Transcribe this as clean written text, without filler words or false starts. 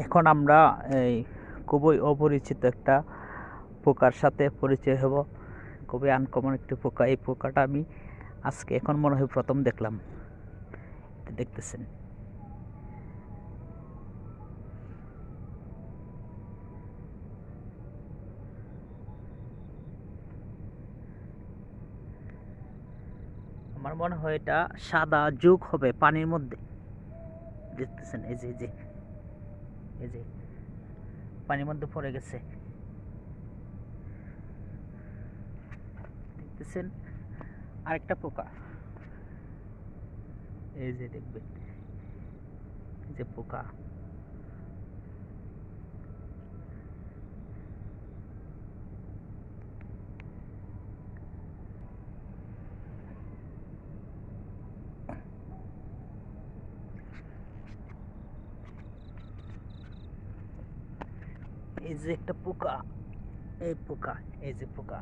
এখন আমরা এই খুবই অপরিচিত একটা পোকার সাথে পরিচয় হব। খুবই আনকমন একটি পোকা। এই পোকাটা আমি আজকে এখন মনে হয় প্রথম দেখলাম। দেখতেছেন, আমার মনে হয় এটা সাদা যুগ হবে পানির মধ্যে। দেখতেছেন, এই যে এই যে পানির মধ্যে পড়ে গেছে, দেখতেছেন। আরেকটা পোকা, এই যে দেখবেন, এই যে পোকা, এই যে একটা পোকা, এই পোকা, এই যে পোকা।